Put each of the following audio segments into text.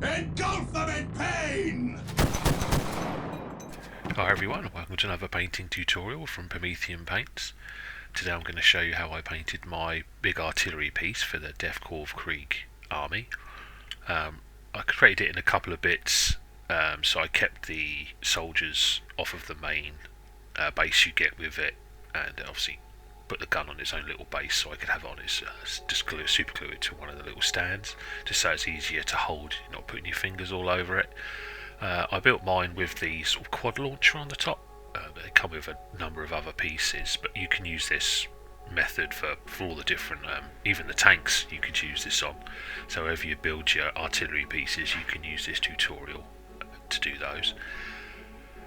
Engulf them in pain! Hi everyone, and welcome to another painting tutorial from Promethean Paints. Today I'm going to show you how I painted my big artillery piece for the Death Korps of Krieg army. I created it in a couple of bits, so I kept the soldiers off of the main base you get with it, and obviously put the gun on its own little base so I could have it on its, just super glue it to one of the little stands, just so it's easier to hold, you're not putting your fingers all over it. I built mine with the sort of quad launcher on the top. They come with a number of other pieces, but you can use this method for all the different, even the tanks you could use this on. So wherever you build your artillery pieces, you can use this tutorial to do those.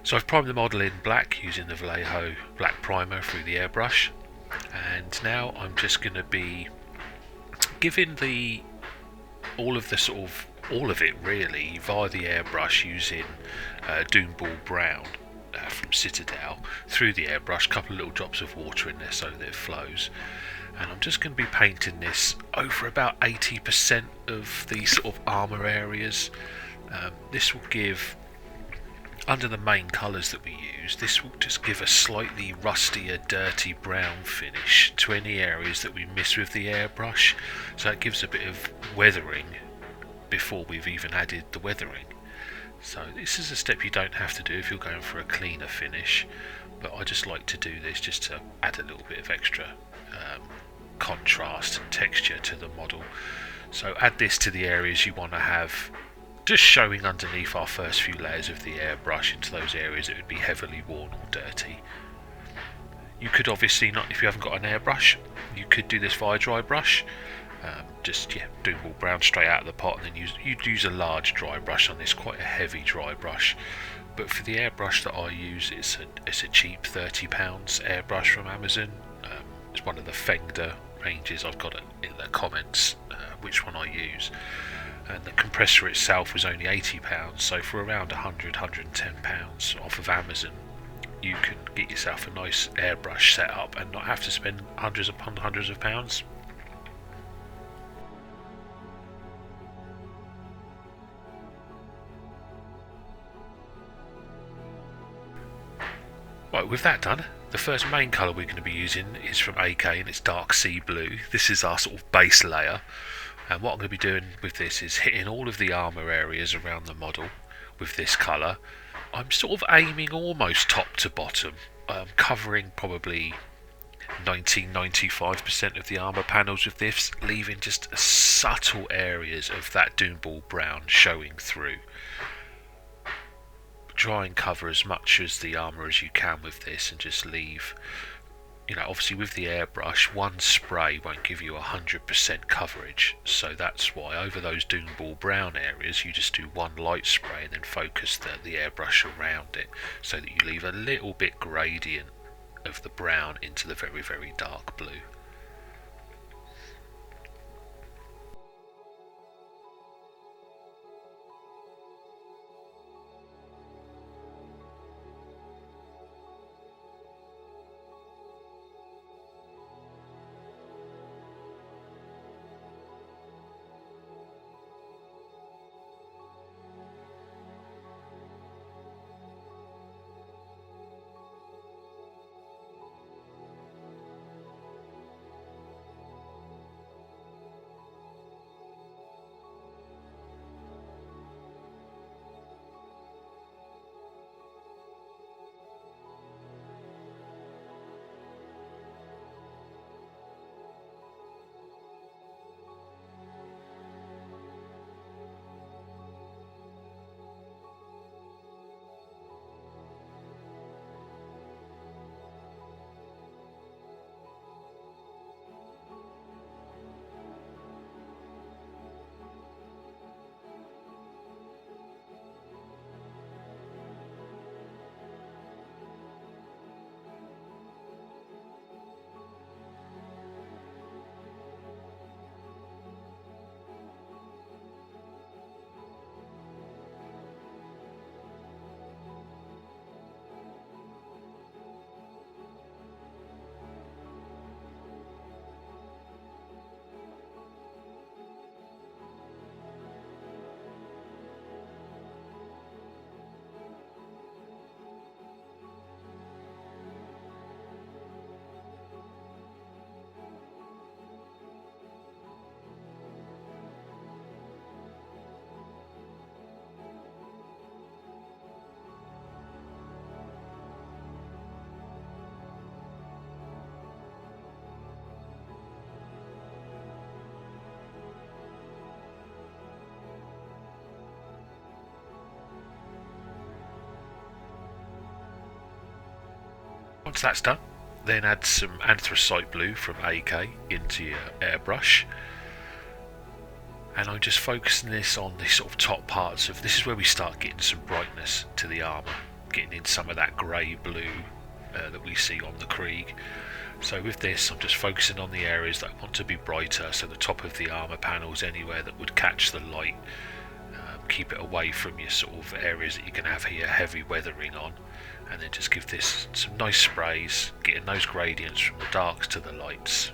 So I've primed the model in black using the Vallejo black primer through the airbrush, and now I'm just going to be giving all of it really via the airbrush using Doombull brown from Citadel through the airbrush, a couple of little drops of water in there so that it flows, and I'm just going to be painting this over about 80% of the sort of armour areas. This will give, under the main colours that we use, this will just give a slightly rustier, dirty brown finish to any areas that we miss with the airbrush, so it gives a bit of weathering before we've even added the weathering. So this is a step you don't have to do if you're going for a cleaner finish, but I just like to do this just to add a little bit of extra contrast and texture to the model. So add this to the areas you want to have just showing underneath our first few layers of the airbrush, into those areas that would be heavily worn or dirty. You could obviously not, if you haven't got an airbrush, you could do this via dry brush. Doombull brown straight out of the pot, and then you'd use a large dry brush on this, quite a heavy dry brush. But for the airbrush that I use, it's a cheap £30 airbrush from Amazon. It's one of the Fengda ranges. I've got it in the comments which one I use. And the compressor itself was only £80, so for around £100–110 off of Amazon, you can get yourself a nice airbrush set up and not have to spend hundreds upon hundreds of pounds. Right, with that done, the first main colour we're going to be using is from AK, and it's dark sea blue. This is our sort of base layer, and what I'm going to be doing with this is hitting all of the armour areas around the model with this colour. I'm sort of aiming almost top to bottom, covering probably 90–95% of the armour panels with this, leaving just subtle areas of that Doombull brown showing through. Try and cover as much as the armour as you can with this, and just leave, obviously with the airbrush, one spray won't give you 100% coverage, so that's why over those Doombull brown areas you just do one light spray and then focus the airbrush around it, so that you leave a little bit gradient of the brown into the very, very dark blue. Once that's done, then add some anthracite blue from AK into your airbrush, and I'm just focusing this on the sort of top parts of this is where we start getting some brightness to the armour, getting in some of that grey blue that we see on the Krieg. So with this, I'm just focusing on the areas that I want to be brighter, so the top of the armour panels, anywhere that would catch the light, keep it away from your sort of areas that you can have here heavy weathering on, and then just give this some nice sprays, getting those gradients from the darks to the lights.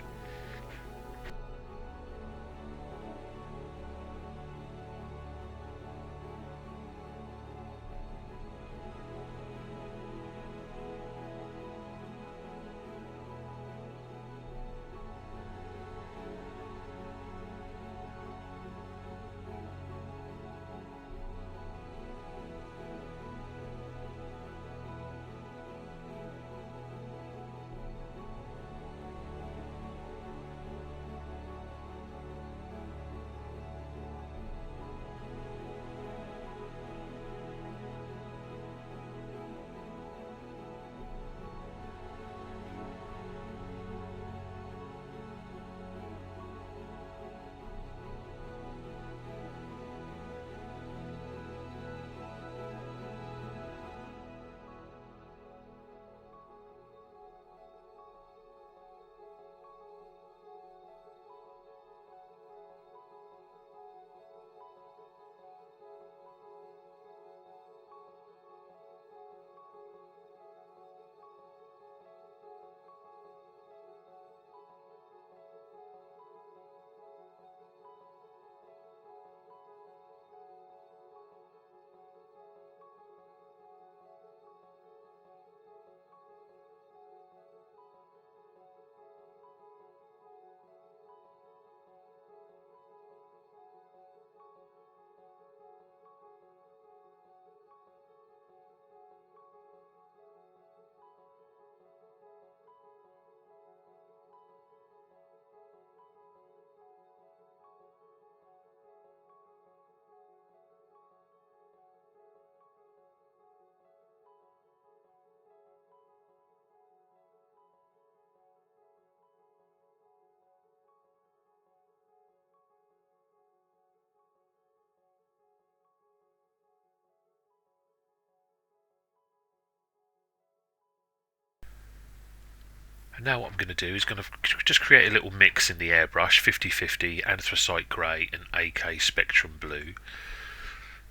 And now what I'm going to do is going to just create a little mix in the airbrush, 50-50 Anthracite Grey and AK Spectrum Blue.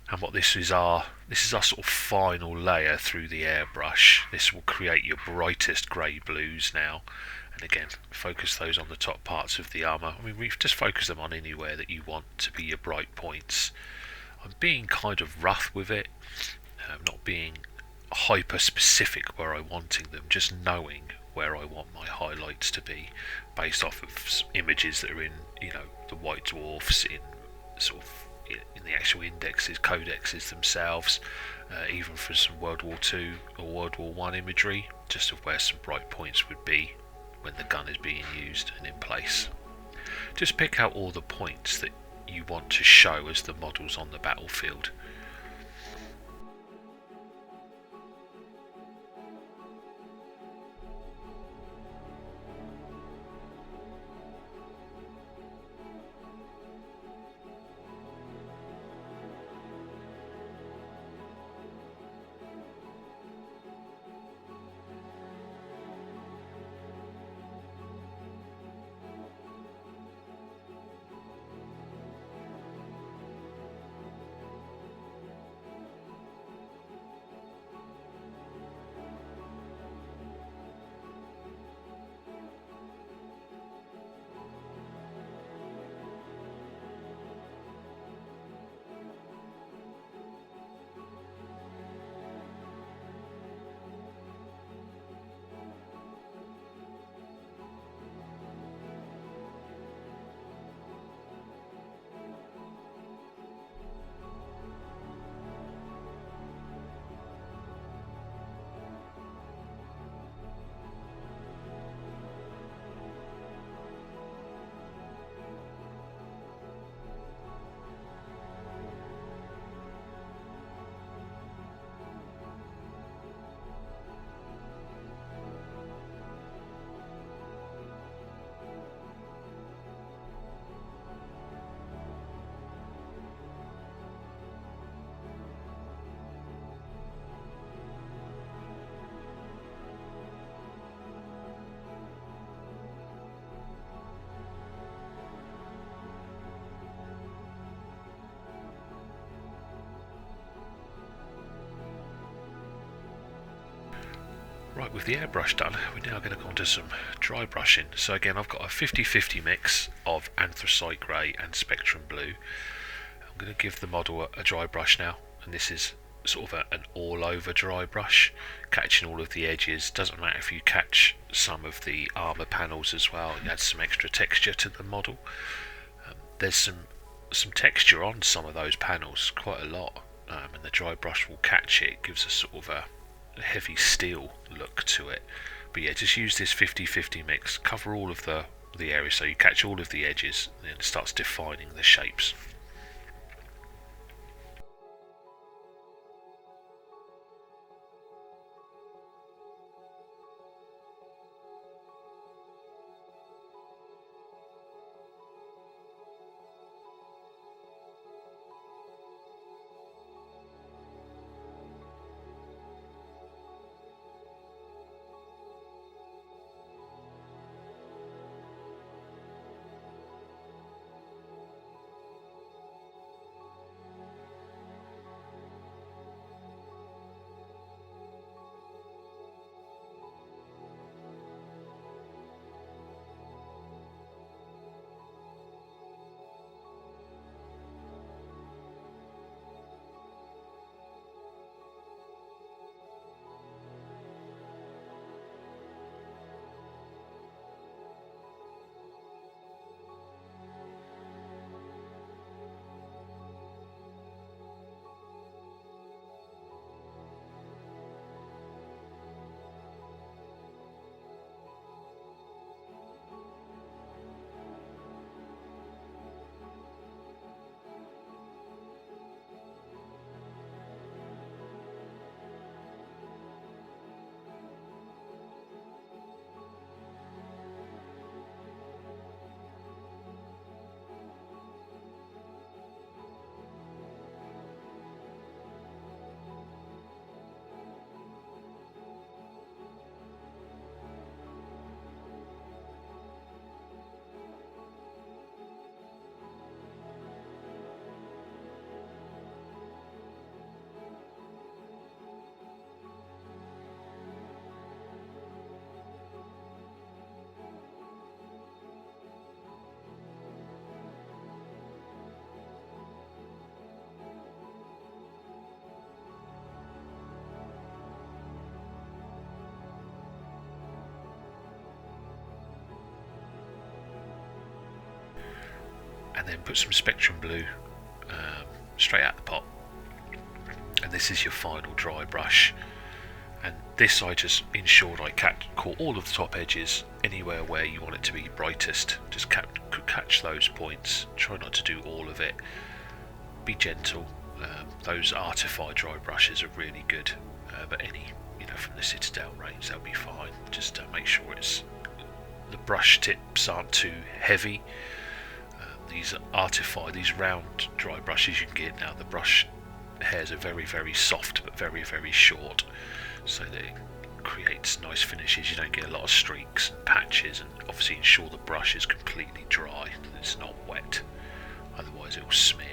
And what this is our sort of final layer through the airbrush. This will create your brightest grey blues now. And again, focus those on the top parts of the armour. I mean, we've just focused them on anywhere that you want to be your bright points. I'm being kind of rough with it, not being hyper specific where I'm wanting them, just knowing where I want my highlights to be based off of images that are in, the White Dwarfs, in sort of in the actual indexes, codexes themselves, even for some World War II or World War I imagery, just of where some bright points would be when the gun is being used and in place. Just pick out all the points that you want to show as the models on the battlefield. Right, with the airbrush done, we're now going to go on to some dry brushing. So again, I've got a 50-50 mix of Anthracite Grey and Spectrum Blue. I'm going to give the model a dry brush now, and this is sort of an all-over dry brush, catching all of the edges. Doesn't matter if you catch some of the armour panels as well, it adds some extra texture to the model. There's some texture on some of those panels, quite a lot, and the dry brush will catch it. It gives a sort of a heavy steel look to it. But yeah, just use this 50-50 mix, cover all of the area so you catch all of the edges, and then it starts defining the shapes. And then put some Spectrum Blue straight out the pot, and this is your final dry brush. And this I just ensured I caught all of the top edges, anywhere where you want it to be brightest. Just catch those points, try not to do all of it, be gentle. Those Artify Drybrushes are really good, but any from the Citadel range, they'll be fine. Just make sure the brush tips aren't too heavy. These Artify, these round dry brushes you can get now, the brush hairs are very, very soft but very, very short, so that it creates nice finishes. You don't get a lot of streaks and patches, and obviously ensure the brush is completely dry, that it's not wet, otherwise it will smear.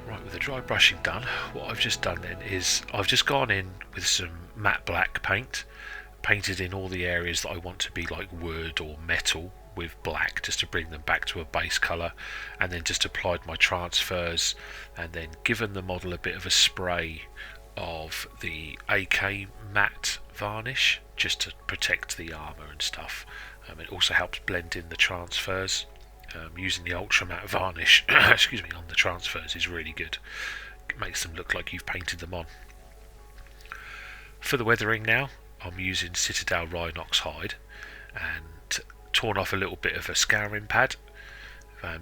Right, with the dry brushing done, what I've just done then is I've just gone in with some matte black paint, painted in all the areas that I want to be like wood or metal with black, just to bring them back to a base colour, and then just applied my transfers, and then given the model a bit of a spray of the AK matte varnish just to protect the armour and stuff. It also helps blend in the transfers. Using the ultra matte varnish excuse me, on the transfers is really good. It makes them look like you've painted them on. For the weathering now, I'm using Citadel Rhinox hide and torn off a little bit of a scouring pad.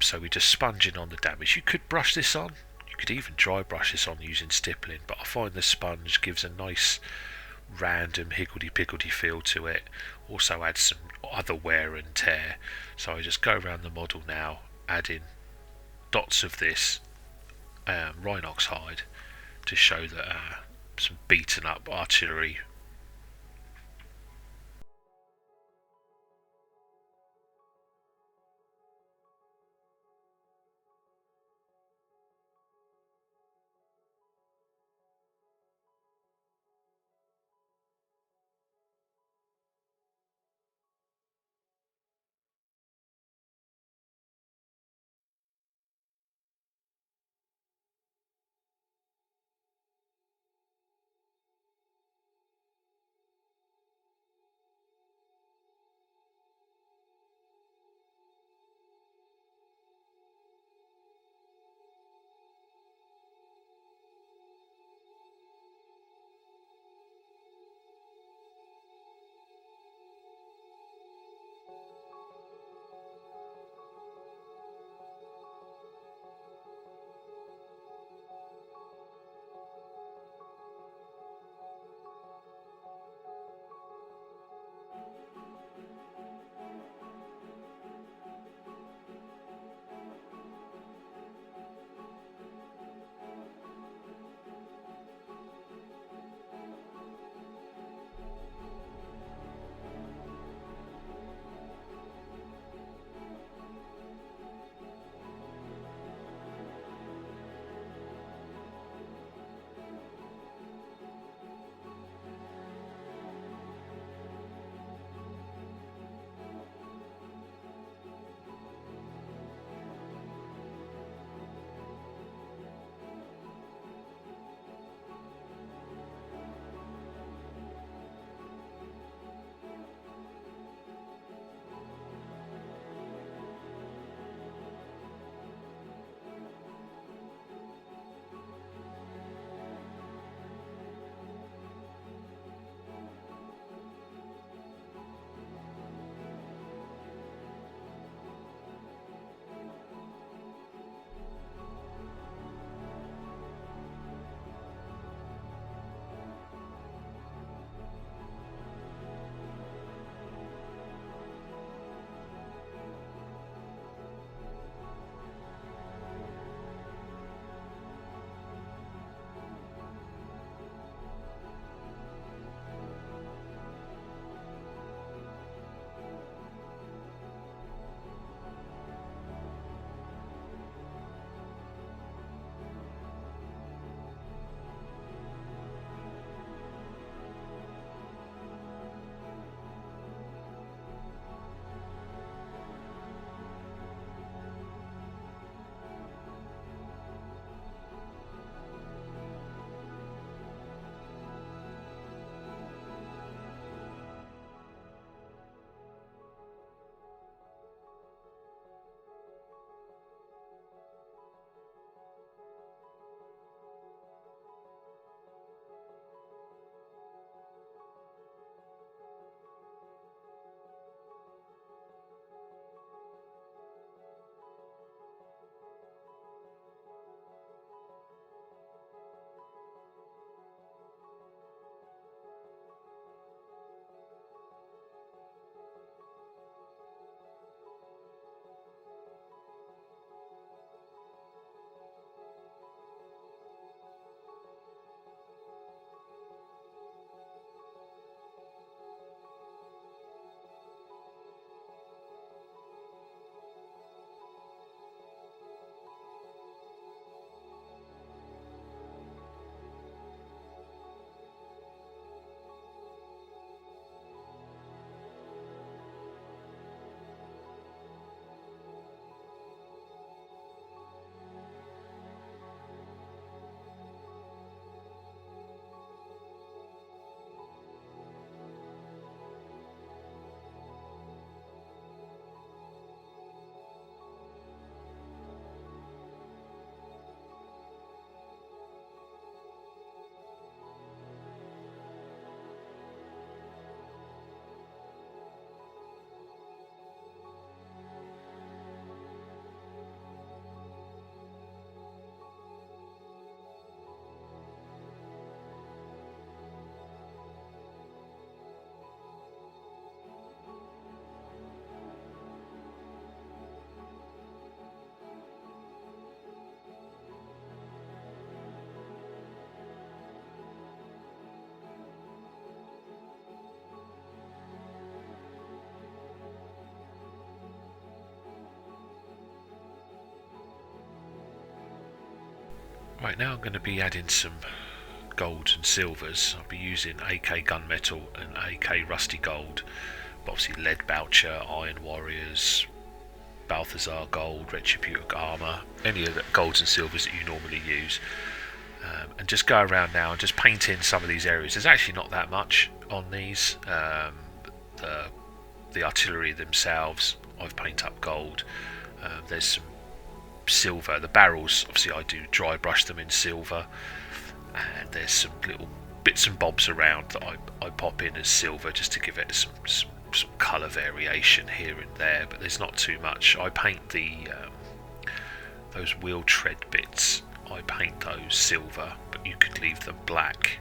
So we're just sponging on the damage. You could brush this on, you could even dry brush this on using stippling, but I find the sponge gives a nice random higgledy-piggledy feel to it. Also adds some other wear and tear. So I just go around the model now, adding dots of this Rhinox hide to show that some beaten up artillery. Right, now I'm going to be adding some golds and silvers. I'll be using AK Gunmetal and AK Rusty Gold, but obviously Lead Boucher, Iron Warriors, Balthazar Gold, Retributive Armour, any of the golds and silvers that you normally use. And just go around now and just paint in some of these areas. There's actually not that much on these. The artillery themselves, I've painted up gold. There's some silver. The barrels, obviously I do dry brush them in silver. And there's some little bits and bobs around that I pop in as silver just to give it some colour variation here and there, but there's not too much. I paint those wheel tread bits, I paint those silver, but you could leave them black.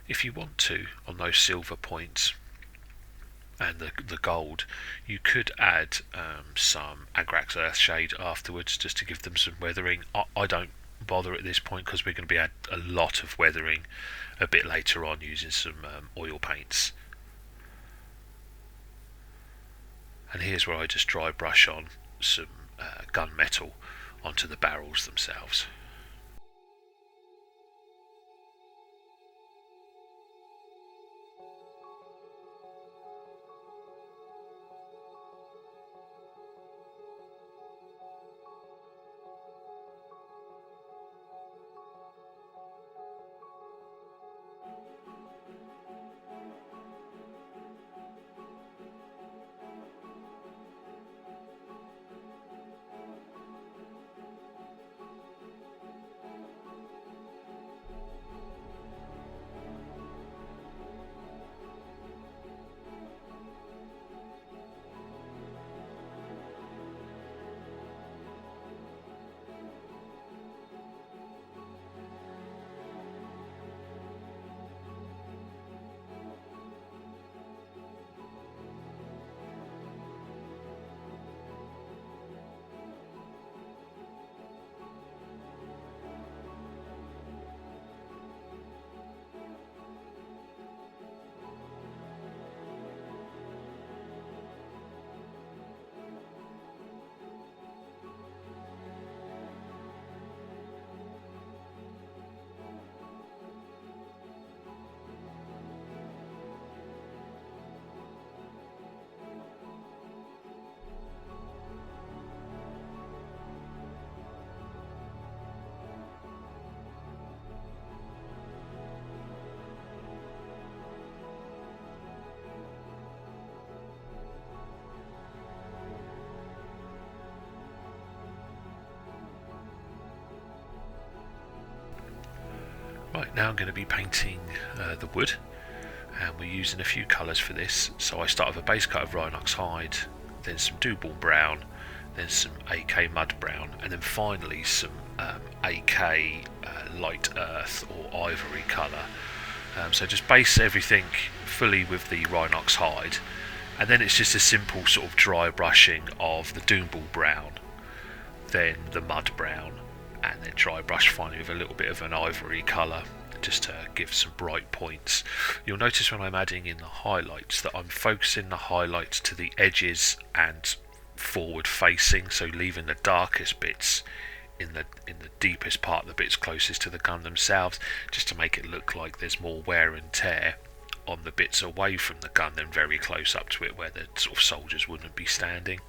If you want to, on those silver points and the gold, you could add some Agrax Earthshade afterwards just to give them some weathering. I don't bother at this point because we're going to be add a lot of weathering a bit later on using some oil paints. And here's where I just dry brush on some gunmetal onto the barrels themselves. Right, now I'm going to be painting the wood, and we're using a few colours for this. So I start with a base coat of Rhinox hide, then some Doombull brown, then some AK mud brown, and then finally some AK light earth or ivory colour. So just base everything fully with the Rhinox hide, and then it's just a simple sort of dry brushing of the Doombull brown, then the mud brown, and then dry brush finally with a little bit of an ivory colour just to give some bright points. You'll notice when I'm adding in the highlights that I'm focusing the highlights to the edges and forward facing, so leaving the darkest bits in the deepest part, the bits closest to the gun themselves, just to make it look like there's more wear and tear on the bits away from the gun than very close up to it where the sort of soldiers wouldn't be standing.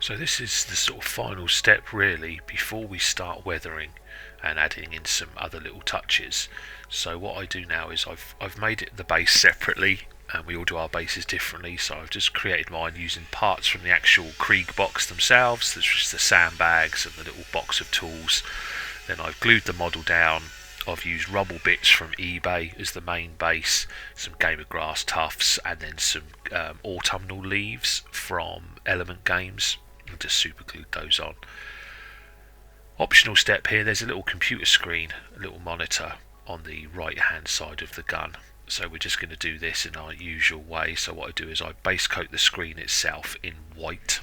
So this is the sort of final step really before we start weathering and adding in some other little touches. So what I do now is I've made the base separately, and we all do our bases differently, so I've just created mine using parts from the actual Krieg box themselves. There's just the sandbags and the little box of tools. Then I've glued the model down. I've used rubble bits from eBay as the main base, some Game of Grass Tufts, and then some autumnal leaves from Element Games. I just super glued those on. Optional step here, there's a little computer screen, a little monitor on the right hand side of the gun. So we're just going to do this in our usual way. So what I do is I base coat the screen itself in white.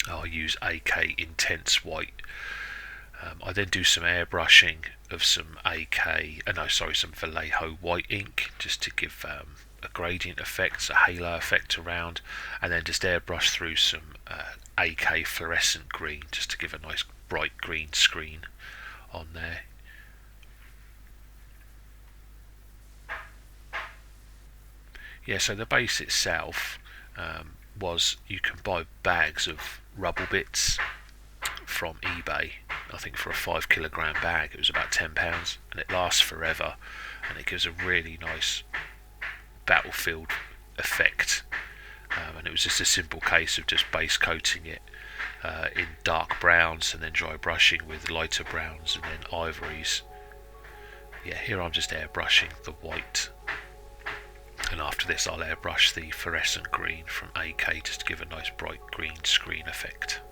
I'll use AK Intense White. I then do some airbrushing of some some Vallejo White Ink, just to give a gradient effect, a halo effect around, and then just airbrush through some AK Fluorescent Green, just to give a nice bright green screen on there. Yeah, so the base itself was, you can buy bags of rubble bits from eBay. I think for a 5 kilogram bag it was about £10, and it lasts forever, and it gives a really nice battlefield effect. And it was just a simple case of just base coating it in dark browns, and then dry brushing with lighter browns and then ivories. Yeah, here I'm just airbrushing the white, and after this I'll airbrush the fluorescent green from AK just to give a nice bright green screen effect.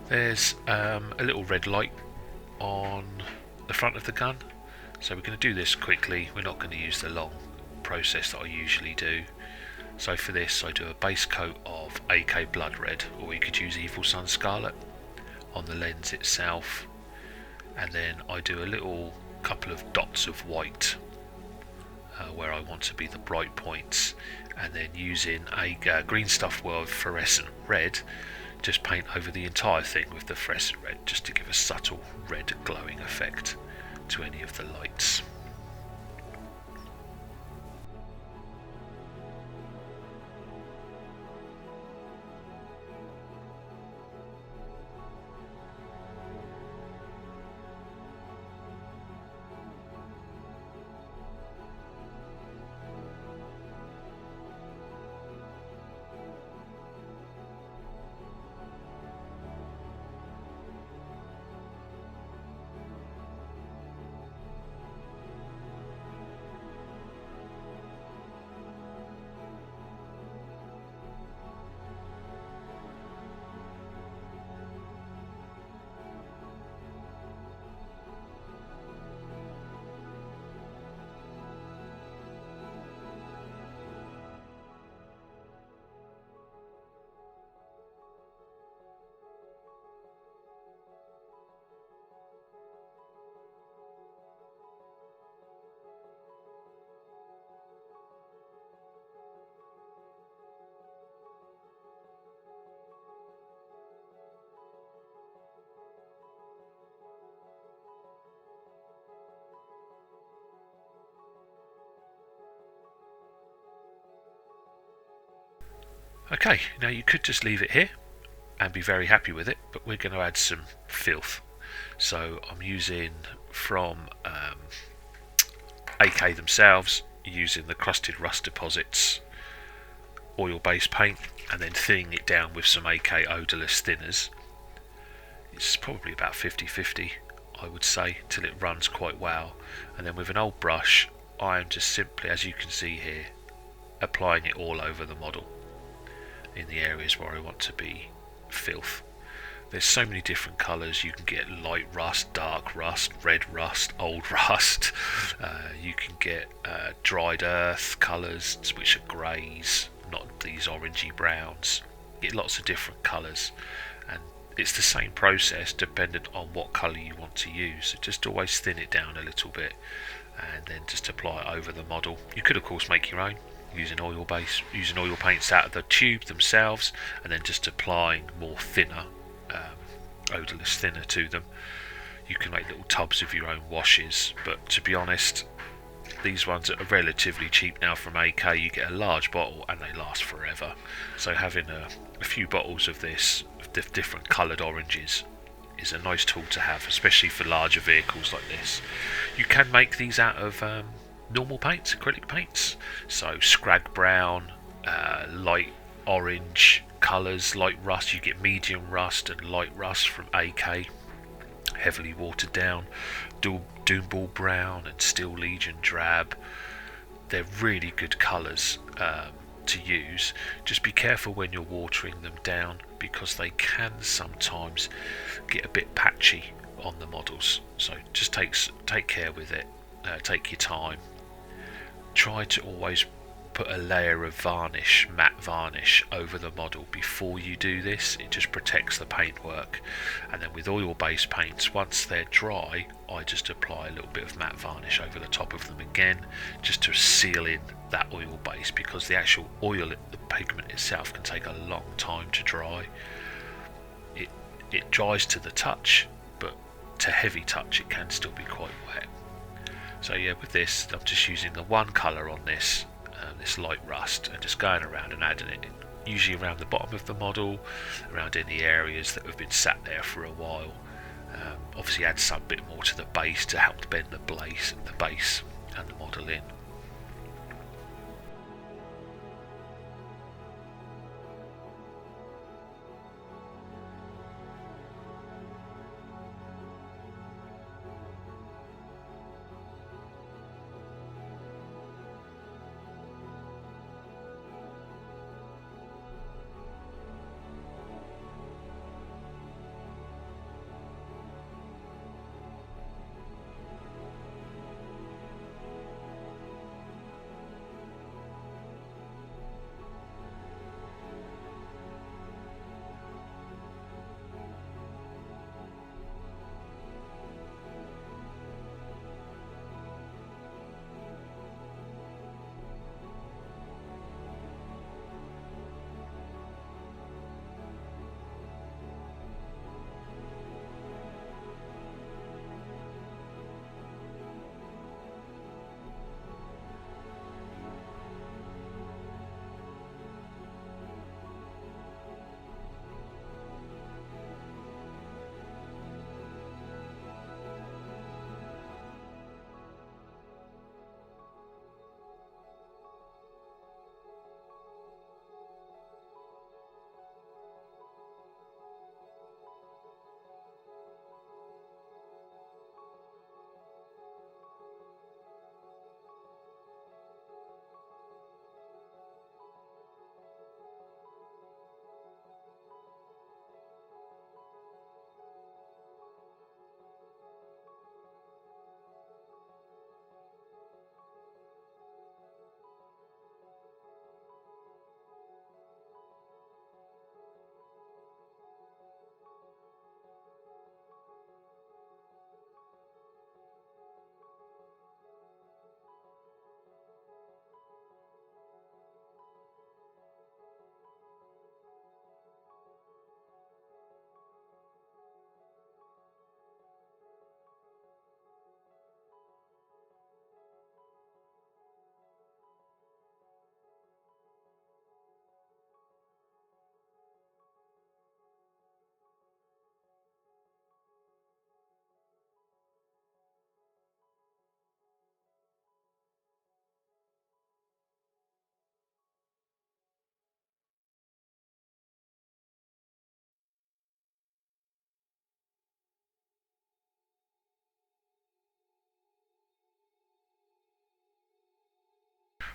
There's a little red light on the front of the gun, so we're going to do this quickly. We're not going to use the long process that I usually do. So for this I do a base coat of AK Blood Red, or you could use Evil Sun Scarlet on the lens itself, and then I do a little couple of dots of white where I want to be the bright points, and then using a green stuff world fluorescent red, just paint over the entire thing with the fluorescent red, just to give a subtle red glowing effect to any of the lights. Okay, now you could just leave it here and be very happy with it, but we're going to add some filth. So I'm using from AK themselves, using the Crusted Rust Deposits oil base paint, and then thinning it down with some AK Odourless Thinners. It's probably about 50-50, I would say, till it runs quite well. And then with an old brush, I am just simply, as you can see here, applying it all over the model in the areas where I want to be filth. There's so many different colours. You can get light rust, dark rust, red rust, old rust. You can get dried earth colours, which are greys, not these orangey browns. You get lots of different colours, and it's the same process dependent on what colour you want to use. So just always thin it down a little bit and then just apply it over the model. You could of course make your own using oil paints out of the tube themselves, and then just applying more thinner, odourless thinner to them. You can make little tubs of your own washes, but to be honest, these ones are relatively cheap now from AK. You get a large bottle and they last forever. So having a few bottles of this, of different coloured oranges, is a nice tool to have, especially for larger vehicles like this. You can make these out of normal paints, acrylic paints, so scrag brown, light orange colours, light rust. You get medium rust and light rust from AK, heavily watered down, Doombull brown and Steel Legion drab. They're really good colours to use. Just be careful when you're watering them down, because they can sometimes get a bit patchy on the models, so just take care with it. Take your time. Try to always put a layer of varnish, matte varnish, over the model before you do this. It just protects the paintwork. And then with oil-based paints, once they're dry, I just apply a little bit of matte varnish over the top of them again, just to seal in that oil base, because the actual oil, the pigment itself, can take a long time to dry. It dries to the touch, but to heavy touch it can still be quite wet. So yeah, with this I'm just using the one colour on this light rust, and just going around and adding it, usually around the bottom of the model, around any areas that have been sat there for a while. Obviously add some bit more to the base to help bend the base and the model in.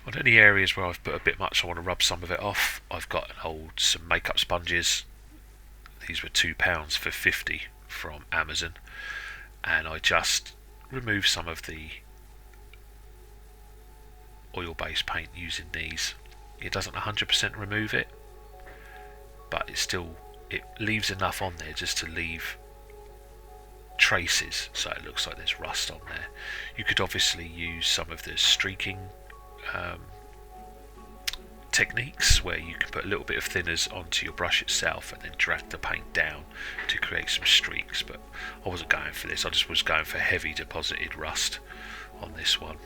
On any areas where I've put a bit much, I want to rub some of it off, I've got some makeup sponges. These were £2 for 50 from Amazon, and I just removed some of the oil-based paint using these. It doesn't 100% remove it, but it leaves enough on there just to leave traces, so it looks like there's rust on there. You could obviously use some of the streaking techniques where you can put a little bit of thinners onto your brush itself and then drag the paint down to create some streaks, but I wasn't going for this. I just was going for heavy deposited rust on this one.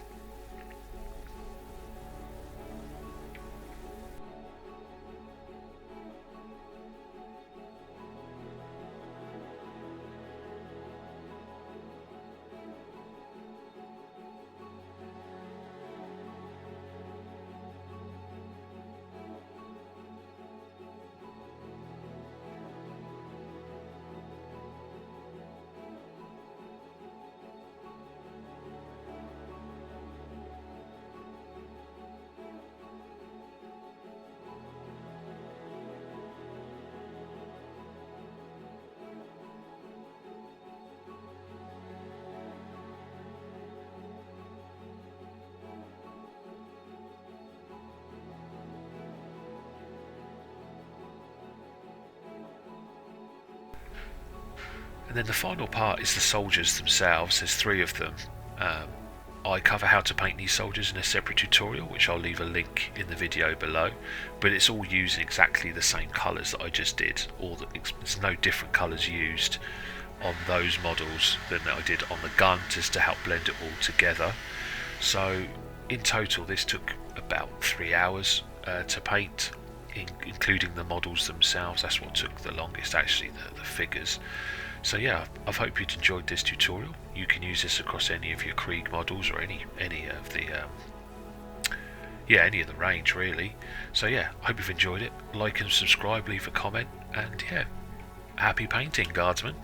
And then the final part is the soldiers themselves. There's 3 of them. I cover how to paint these soldiers in a separate tutorial, which I'll leave a link in the video below, but it's all using exactly the same colours that I just did. There's no different colours used on those models than I did on the gun, just to help blend it all together. So in total this took about 3 hours to paint, including the models themselves. That's what took the longest, actually, the figures. So yeah, I hope you'd enjoyed this tutorial. You can use this across any of your Krieg models, or any of the range really. So yeah, I hope you've enjoyed it. Like and subscribe, leave a comment, and yeah, happy painting, Guardsmen.